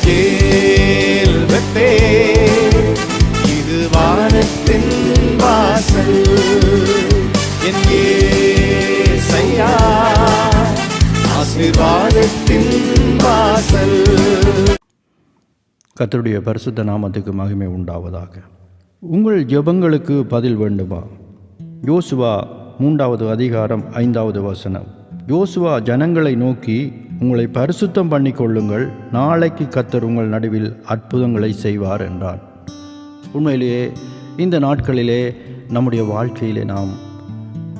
Jael வெப்பே இது வானத்தின் வாசல் என் ஏசையா ஆசீர்வாதத்தின் வாசல். கர்த்தருடைய பரிசுத்த நாமத்துக்கு மகிமை உண்டாவதாக. உங்கள் ஜெபங்களுக்கு பதில் வேண்டுமா? யோசுவா 3வது அதிகாரம் 5வது வசனம். யோசுவா ஜனங்களை நோக்கி, உங்களை பரிசுத்தம் பண்ணி கொள்ளுங்கள், நாளைக்கு கர்த்தர் உங்கள் நடுவில் அற்புதங்களை செய்வார் என்றார். உண்மையிலேயே இந்த நாட்களிலே நம்முடைய வாழ்க்கையிலே நாம்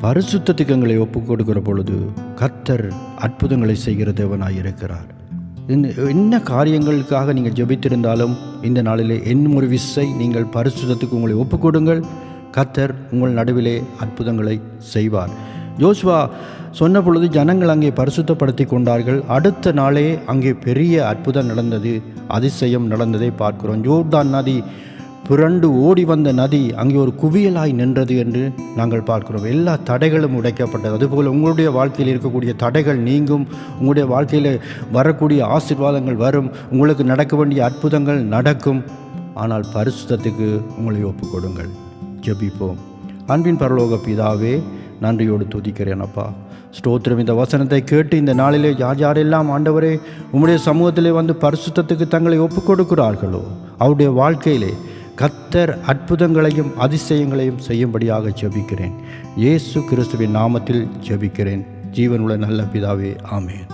பரிசுத்தத்துக்கு எங்களை ஒப்புக் கொடுக்கிற பொழுது கர்த்தர் அற்புதங்களை செய்கிற தேவனாயிருக்கிறார். என்ன காரியங்களுக்காக நீங்கள் ஜெபித்திருந்தாலும் இந்த நாளிலே இன்னும் ஒரு விசை நீங்கள் பரிசுத்தத்துக்கு உங்களை ஒப்புக் கொடுங்கள். கர்த்தர் உங்கள் நடுவிலே அற்புதங்களை செய்வார். யோசுவா சொன்ன பொழுது ஜனங்கள் அங்கே பரிசுத்தப்படுத்தி கொண்டார்கள். அடுத்த நாளே அங்கே பெரிய அற்புதம் நடந்தது, அதிசயம் நடந்ததை பார்க்கிறோம். யோர்தான் நதி புரண்டு ஓடி வந்த நதி அங்கே ஒரு குவியலாய் நின்றது என்று நாங்கள் பார்க்கிறோம். எல்லா தடைகளும் உடைக்கப்பட்டது. அதுபோல் உங்களுடைய வாழ்க்கையில் இருக்கக்கூடிய தடைகள் நீங்கும், உங்களுடைய வாழ்க்கையில் வரக்கூடிய ஆசீர்வாதங்கள் வரும், உங்களுக்கு நடக்க வேண்டிய அற்புதங்கள் நடக்கும். ஆனால் பரிசுத்தத்துக்கு உங்களை ஒப்புக் கொடுங்கள். ஜெபிப்போம். அன்பின் பரலோக பிதாவே, நன்றியோடு துதிக்கிறேன் அப்பா. ஸ்தோத்திரம். இந்த வசனத்தை கேட்டு இந்த நாளிலே யார் யாரெல்லாம் ஆண்டவரே உம்முடைய சமூகத்திலே வந்து பரிசுத்தத்துக்கு தங்களை ஒப்புக் கொடுக்கிறார்களோ அவருடைய வாழ்க்கையிலே கர்த்தர் அற்புதங்களையும் அதிசயங்களையும் செய்யும்படியாக ஜெபிக்கிறேன். இயேசு கிறிஸ்துவின் நாமத்தில் ஜெபிக்கிறேன். ஜீவனுள்ள நல்ல பிதாவே, ஆமென்.